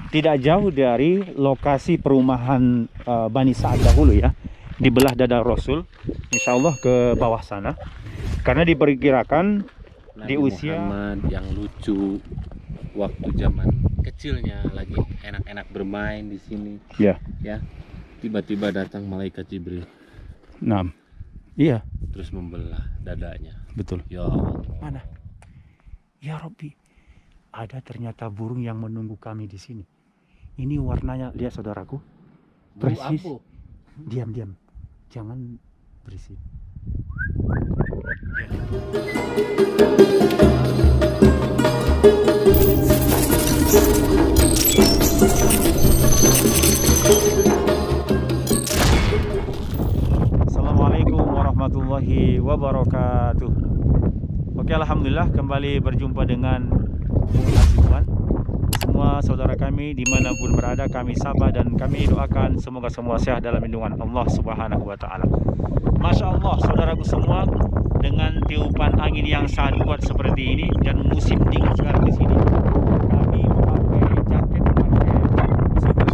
tidak jauh dari lokasi perumahan Bani Sa'ad dahulu ya, di belah dada Rasul, insya Allah ke bawah sana, karena diperkirakan Nabi di usia Muhammad yang lucu waktu zaman kecilnya lagi enak-enak bermain di sini ya. ya, tiba-tiba datang malaikat Jibril Nah, iya terus membelah dadanya. betul. Ya Allah. Mana? Ya Robbi, ada ternyata burung yang menunggu kami di sini. Ini warnanya, lihat saudaraku, persis. Diam, jangan berisik. Assalamualaikum warahmatullahi wabarakatuh. Oke, alhamdulillah kembali berjumpa dengan Bung Hasibuan. Semua saudara kami dimanapun berada, kami sapa dan kami doakan semoga semua sehat dalam lindungan Allah Subhanahu wa Ta'ala. Masya Allah, saudaraku semua, dengan tiupan angin yang sangat kuat seperti ini dan musim dingin sekarang di sini, kami memakai jaket, memakai sweater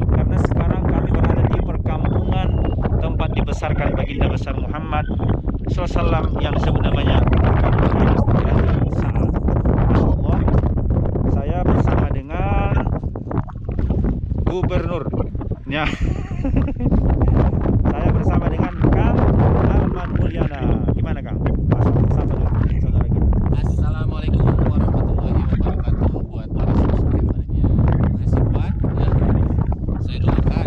karena sekarang kami berada di perkampungan tempat dibesarkan baginda besar Muhammad SAW yang disebut namanya perkampungan Bani Sa'ad. Masya Allah, saya bersama dengan gubernur ya. Saya bersama dengan Kang Arman Mulyana. Gimana Kang? Sapa dulu saudara kita. Assalamualaikum warahmatullahi wabarakatuh buat para subscribernya Hasibuan ya. Saya doakan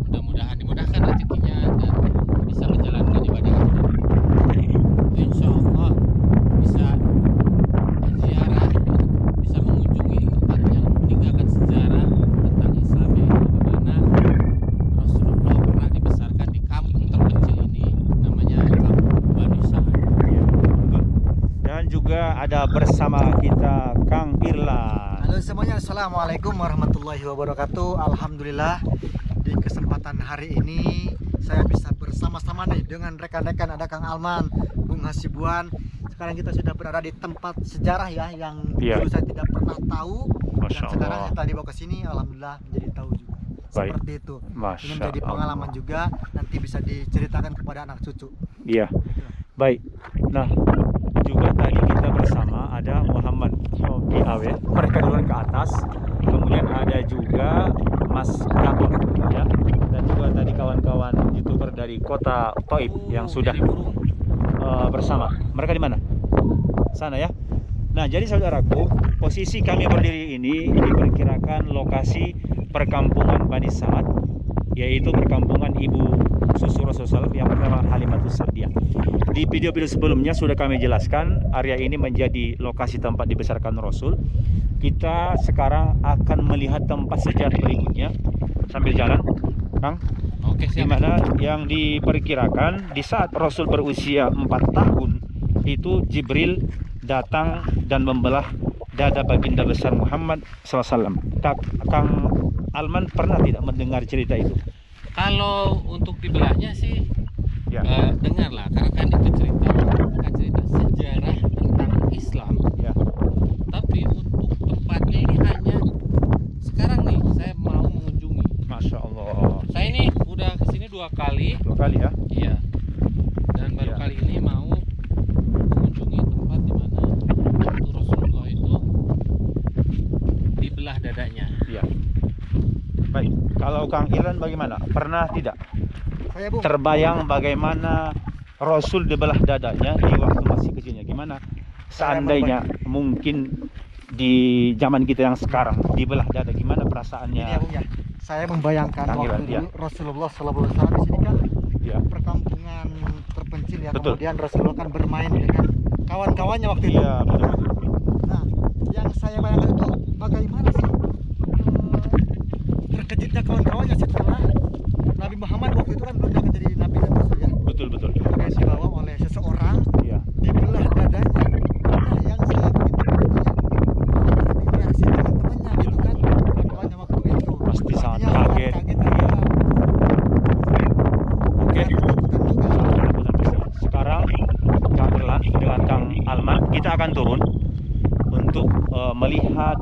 mudah-mudahan dimudahkan rezekinya dan bisa menjalankan ibadah ini. Insya Allah bisa ziarah, bisa mengunjungi tempat yang meninggalkan sejarah tentang Islam, yaitu di mana Rasulullah pernah dibesarkan di kampung terpencil ini, namanya Kampung Bani Sa'ad. Dan juga ada bersama kita Kang Irlan. Halo semuanya, assalamualaikum warahmatullahi wabarakatuh. Alhamdulillah di kesempatan hari ini saya bisa bersama-sama nih dengan rekan-rekan, ada Kang Alman, Bung Hasibuan. Sekarang kita sudah berada di tempat sejarah ya, yang dulu saya tidak pernah tahu. Masya Dan sekarang Allah. setelah dibawa ke sini, alhamdulillah menjadi tahu juga. Baik. Seperti itu. Masya Ini menjadi pengalaman Allah. juga, nanti bisa diceritakan kepada anak cucu. Iya. Baik. Nah, juga tadi kita bersama ada Muhammad Yogi Awe. Mereka duluan ke atas. Kemudian ada juga Mas Gatot ya. Dan juga tadi kawan-kawan YouTuber dari kota Taib yang sudah bersama. Mereka di mana? Sana ya. Nah, jadi saudaraku, posisi kami berdiri ini diperkirakan lokasi perkampungan Bani Sa'ad, yaitu perkampungan ibu susu Rasulullah yang bernama Halimatus Sa'diyah. Di video-video sebelumnya sudah kami jelaskan area ini menjadi lokasi tempat dibesarkan Rasul. Kita sekarang akan melihat tempat sejarah berikutnya sambil jalan, Kang. Oke, Di siap. mana yang diperkirakan di saat Rasul berusia 4 tahun itu Jibril datang dan membelah dada baginda besar Muhammad SAW. Kang Alman pernah tidak mendengar cerita itu? Kalau untuk dibelahnya sih Ya. dengarlah, karena kan itu cerita bukan cerita sejarah tentang Islam. Ya. Tapi untuk tempatnya ini hanya sekarang nih saya mau mengunjungi. Masya Allah. Saya ini udah kesini 2 kali. 2 kali ya. Iya. Dan baru Iya. kali ini mau mengunjungi tempat di mana waktu Rasulullah itu dibelah dadanya. Iya. Baik. Kalau Kang Irlan bagaimana? Pernah tidak Saya Bung, terbayang bagaimana Rasul dibelah dadanya di waktu masih kecilnya? Gimana seandainya mungkin di zaman kita yang sekarang dibelah dada, gimana ini perasaannya? ya Bung ya. Saya membayangkan Kang Irlan, waktu ya. dulu Rasulullah SAW di sini kan Ya. perkampungan terpencil ya. Betul. Kemudian Rasulullah kan bermain dengan kawan-kawannya waktu itu. Iya, betul-betul. Nah, yang saya bayangkan itu bagaimana sih terkejutnya kawan-kawannya setelah Nabi Muhammad waktu itu kan belum akan jadi Nabi dan Rasul ya. Betul-betul. Kemudian dibawa oleh seseorang, Iya. dibelah dadanya. Nah, yang saya begitu reaksi teman-temannya gitu kan, kawan-kawannya waktu itu. Pasti sangat Pastinya sangat kaget. kaget Iya. juga. Oke. Ketakutan juga. Sekarang Kang Irlan dengan Kang Alman kita akan turun untuk melihat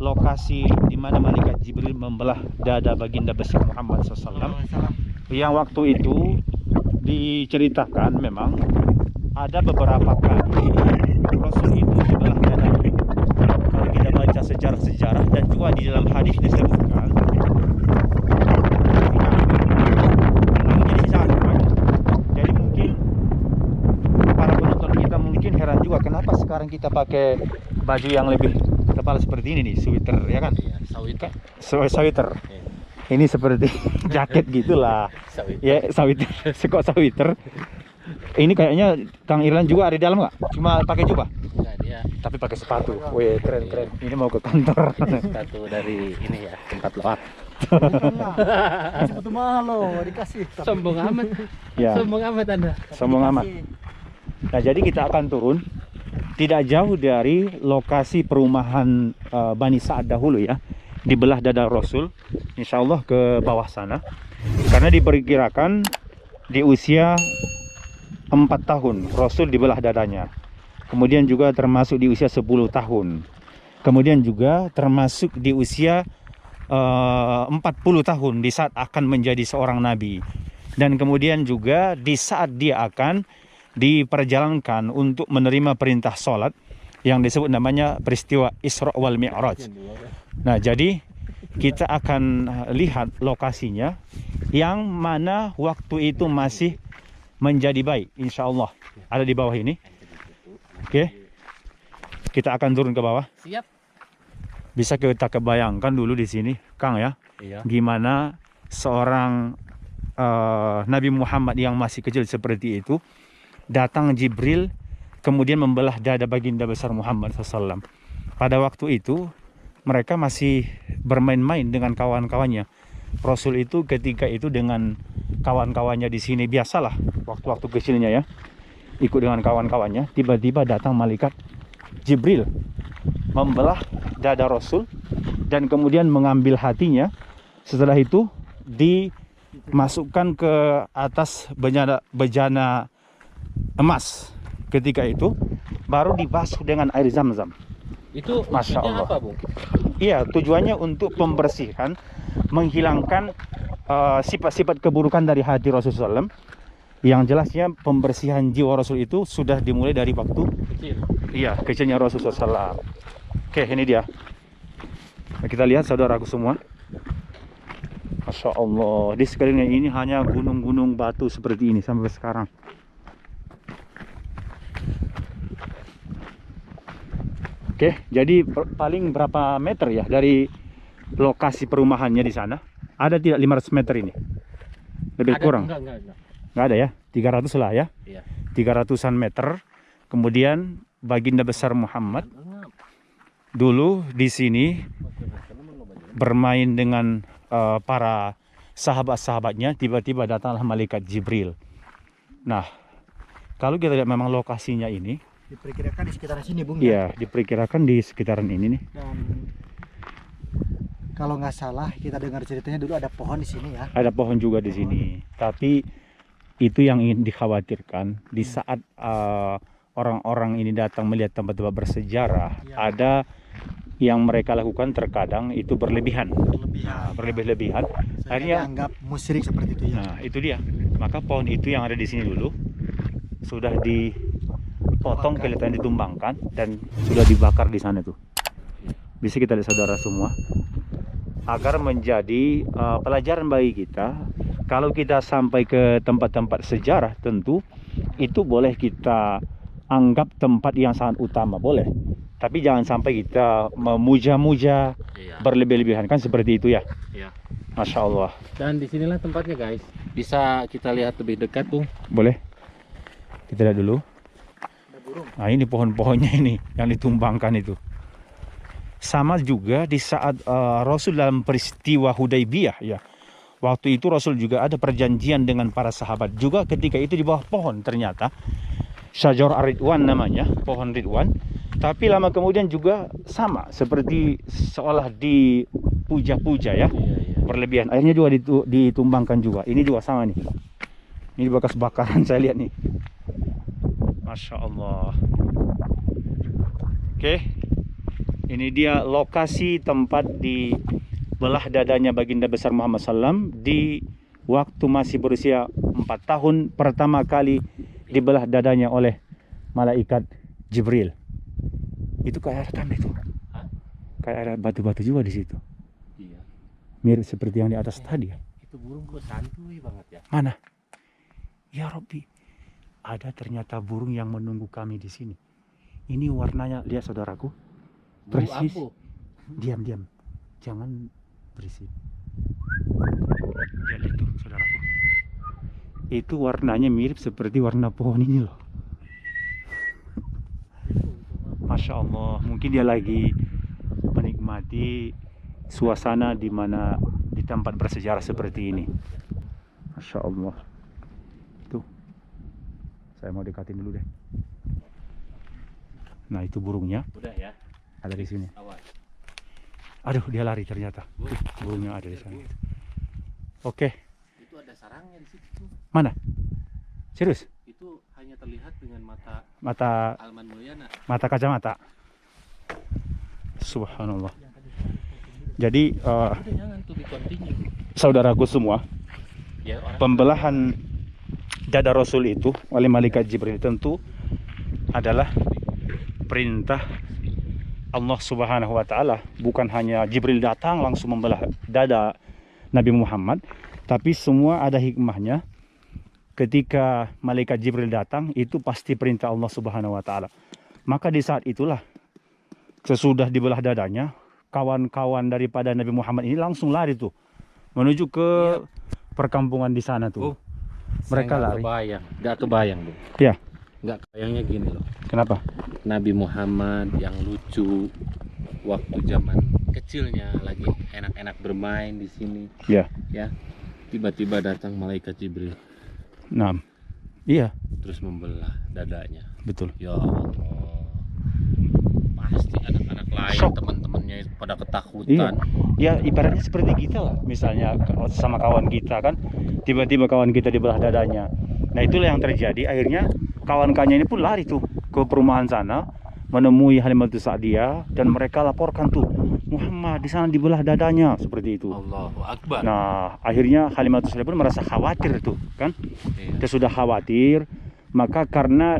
lokasi lokasi di mana malaikat Jibril membelah dada baginda besar Muhammad SAW. Yang waktu itu diceritakan memang ada beberapa kali Rasul itu dibelah dadanya. Kalau kita baca sejarah-sejarah dan juga di dalam hadis disebutkan, jadi mungkin para penonton kita mungkin heran juga kenapa sekarang kita pakai baju yang lebih tebal seperti ini nih, sweater ya kan? Iya, sawit. Sweater. Ini seperti jaket gitulah. Sawit. Ya, sweater. Kok sweater? Ini kayaknya Kang Irlan juga ada di dalam nggak? Cuma pakai jubah? Enggak, dia Tapi pakai sepatu. Wih, keren. Ini mau ke kantor. sepatu dari ini ya, tempat loak. Sepatu mahal loh dikasih. Sombong amat. Ya, Sombong amat Anda. sombong amat. Nah, jadi kita akan turun tidak jauh dari lokasi perumahan Bani Sa'ad dahulu ya, di belah dada Rasul. Insya Allah ke bawah sana, karena diperkirakan di usia 4 tahun Rasul dibelah dadanya. Kemudian juga termasuk di usia 10 tahun. Kemudian juga termasuk di usia 40 tahun di saat akan menjadi seorang nabi. Dan kemudian juga di saat dia akan diperjalankan untuk menerima perintah sholat yang disebut namanya peristiwa Isra wal Mi'raj. Nah, jadi kita akan lihat lokasinya yang mana waktu itu masih menjadi baik, insya Allah ada di bawah ini. Oke, kita akan turun ke bawah. Siap. Bisa kita kebayangkan dulu di sini, Kang ya, Iya. gimana seorang Nabi Muhammad yang masih kecil seperti itu datang Jibril kemudian membelah dada baginda besar Muhammad SAW. Pada waktu itu mereka masih bermain-main dengan kawan-kawannya. Rasul itu ketika itu dengan kawan-kawannya di sini biasalah waktu-waktu kecilnya ya, ikut dengan kawan-kawannya. Tiba-tiba datang malaikat Jibril membelah dada Rasul dan kemudian mengambil hatinya. Setelah itu dimasukkan ke atas bejana emas. Ketika itu baru dibasuh dengan air Zam-Zam. Itu Masya maksudnya Allah. apa, Bung? Iya, tujuannya untuk pembersihan, menghilangkan sifat-sifat keburukan dari hati Rasulullah SAW. Yang jelasnya pembersihan jiwa Rasul itu sudah dimulai dari waktu Kecil. iya kecilnya Rasulullah SAW. Oke, ini dia. Nah, kita lihat saudaraku semua. Masya Allah, di sekelilingnya ini hanya gunung-gunung batu seperti ini sampai sekarang. Oke, jadi paling berapa meter ya dari lokasi perumahannya di sana? Ada tidak 500 meter ini? Lebih Ada? kurang? Enggak. Nggak ada ya? 300 lah ya? Iya. 300-an meter. Kemudian baginda besar Muhammad dulu di sini bermain dengan para sahabat-sahabatnya. Tiba-tiba datanglah malaikat Jibril. Nah, kalau kita lihat memang lokasinya ini, Diperkirakan di sekitaran sini, Bung. iya, diperkirakan di sekitaran ini nih. Dan kalau nggak salah kita dengar ceritanya dulu ada pohon di sini ya. Ada pohon juga di sini. Tapi itu yang ingin dikhawatirkan di saat orang-orang ini datang melihat tempat-tempat bersejarah, Ya. ada yang mereka lakukan terkadang itu berlebihan. Berlebih-lebihan. Saya Akhirnya, dianggap musyrik seperti itu ya. nah itu dia. Maka pohon itu yang ada di sini dulu sudah dipotong, kelihatan ditumbangkan dan sudah dibakar di sana tuh. Bisa kita lihat saudara semua, agar menjadi pelajaran bagi kita. Kalau kita sampai ke tempat-tempat sejarah, tentu itu boleh kita anggap tempat yang sangat utama, boleh. Tapi jangan sampai kita memuja-muja Iya. berlebih-lebihan, kan seperti itu ya. Iya. Masya Allah. Dan disinilah tempatnya, guys. Bisa kita lihat lebih dekat, Bung. Boleh kita lihat dulu. Nah, ini pohon-pohonnya ini yang ditumbangkan itu. Sama juga di saat Rasul dalam peristiwa Hudaybiyah ya. Waktu itu Rasul juga ada perjanjian dengan para sahabat. Juga ketika itu di bawah pohon ternyata. Syajar Ar-Ridwan namanya, pohon Ridwan. Tapi lama kemudian juga sama, seperti seolah dipuja-puja ya. Iya. Berlebihan. Akhirnya juga ditumbangkan juga. Ini juga sama nih. Ini bekas bakaran saya lihat nih. Masya Allah. Oke. Ini dia lokasi tempat di belah dadanya baginda besar Muhammad SAW di waktu masih berusia 4 tahun, pertama kali dibelah dadanya oleh malaikat Jibril. Itu kayak ada tanda itu. Kayak ada batu-batu juga di situ. Iya. Mirip seperti yang di atas tadi. Itu burung kok santuy banget ya. Mana? Ya Robbi, ada ternyata burung yang menunggu kami di sini. Ini warnanya, lihat saudaraku, persis. Diam, jangan berisik. Lihat itu saudaraku. Itu warnanya mirip seperti warna pohon ini loh. Masya Allah, mungkin dia lagi menikmati suasana di mana di tempat bersejarah seperti ini. Masya Allah. Tuh, saya mau dekatin dulu deh. Nah itu burungnya. Udah ya. Ada di sini. Awas. Aduh, dia lari ternyata. Burungnya ada di sana. Oke. Itu ada sarangnya di situ. Mana? Serius? Itu hanya terlihat dengan mata Mata Alman Mulyana. kacamata. Subhanallah. Jadi Udah jangan tuh di continue. saudaraku semua, Ya, orang pembelahan dada Rasul itu oleh malaikat Jibril tentu adalah perintah Allah Subhanahu wa taala. Bukan hanya Jibril datang langsung membelah dada Nabi Muhammad, tapi semua ada hikmahnya. Ketika malaikat Jibril datang, itu pasti perintah Allah Subhanahu wa taala. Maka di saat itulah, sesudah dibelah dadanya, kawan-kawan daripada Nabi Muhammad ini langsung lari tuh menuju ke perkampungan di sana tuh. Mereka lari. Nggak kebayang Bu. Ya. Nggak kebayangnya gini loh. Kenapa? Nabi Muhammad yang lucu waktu zaman kecilnya lagi enak-enak bermain di sini. Ya. Ya. Tiba-tiba datang malaikat Jibril Nah, iya, terus membelah dadanya. betul. Ya Allah. Pasti anak-anak lain Shock. teman-temannya itu pada ketakutan. Ya ibaratnya seperti kita lah, misalnya sama kawan kita kan, tiba-tiba kawan kita dibelah dadanya. Nah itulah yang terjadi. Akhirnya kawan-kawannya ini pun lari tuh ke perumahan sana, menemui Halimatus Sa'diyah dan mereka laporkan tuh, Muhammad di sana dibelah dadanya, seperti itu. Allahu Akbar. Nah akhirnya Halimatus Sa'diyah pun merasa khawatir tuh kan. Iya. Dia sudah khawatir, maka karena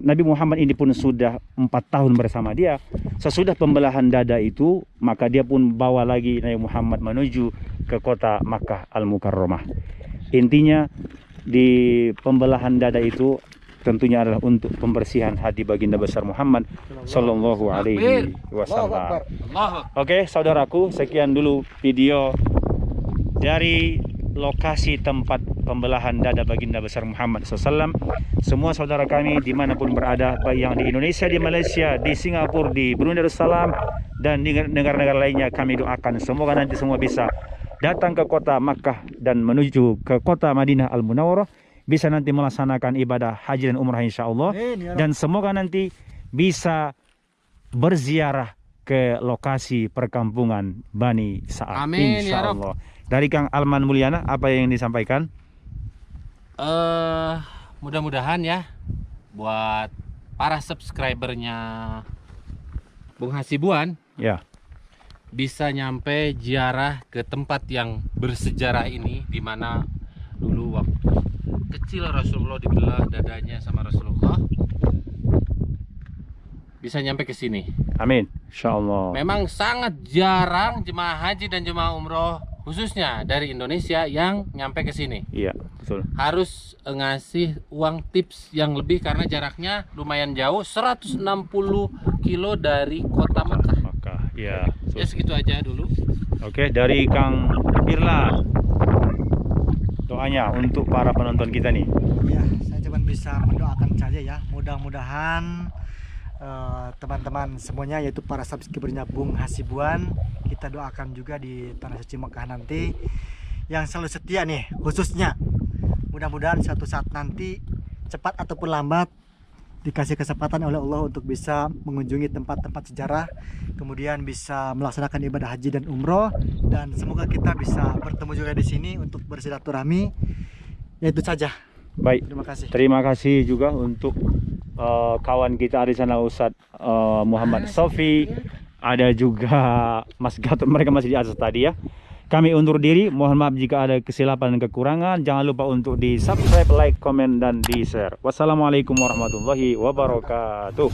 Nabi Muhammad ini pun sudah 4 tahun bersama dia, sesudah pembelahan dada itu, maka dia pun bawa lagi Nabi Muhammad menuju ke kota Makkah Al-Mukarramah. Intinya di pembelahan dada itu tentunya adalah untuk pembersihan hati baginda besar Muhammad Sallallahu Alaihi Wasallam. Allahu Oke saudaraku, sekian dulu video dari lokasi tempat pembelahan dada baginda besar Muhammad SAW. Semua saudara kami dimanapun berada, baik yang di Indonesia, di Malaysia, di Singapura, di Brunei Darussalam, dan di negara-negara lainnya, kami doakan semoga nanti semua bisa datang ke kota Makkah dan menuju ke kota Madinah Al-Munawwarah, bisa nanti melaksanakan ibadah haji dan umrah insya Allah, dan semoga nanti bisa berziarah ke lokasi perkampungan Bani Sa'ad. Amin, insya ya Rabb. Allah. Dari Kang Alman Mulyana, apa yang disampaikan? Mudah-mudahan ya buat para subscribernya Bung Hasibuan Ya, bisa nyampe ziarah ke tempat yang bersejarah ini, di mana dulu waktu kecil Rasulullah dibelah dadanya sama Rasulullah, bisa nyampe ke sini. amin, insya Allah. Memang sangat jarang jemaah haji dan jemaah umroh khususnya dari Indonesia yang nyampe ke sini. Iya, betul. Harus ngasih uang tips yang lebih karena jaraknya lumayan jauh, 160 kilo dari kota Makkah. Maka, ya. Ya segitu aja dulu. Oke, dari Kang Irla, doanya untuk para penonton kita nih. Ya, saya cuma bisa mendoakan saja ya. Mudah-mudahan teman-teman semuanya, yaitu para subscribernya Bung Hasibuan, kita doakan juga di Tanah Suci Mekah nanti yang selalu setia nih, khususnya mudah-mudahan suatu saat nanti cepat ataupun lambat dikasih kesempatan oleh Allah untuk bisa mengunjungi tempat-tempat sejarah, kemudian bisa melaksanakan ibadah haji dan umroh, dan semoga kita bisa bertemu juga di sini untuk bersilaturahmi. Ya itu saja. Baik, Terima kasih. terima kasih juga untuk kawan kita di sana Ustadz Muhammad Sofi, ada juga Mas Gatot, mereka masih di atas tadi ya. Kami undur diri, mohon maaf jika ada kesilapan dan kekurangan. Jangan lupa untuk di subscribe, like, komen, dan di share. Wassalamualaikum warahmatullahi wabarakatuh.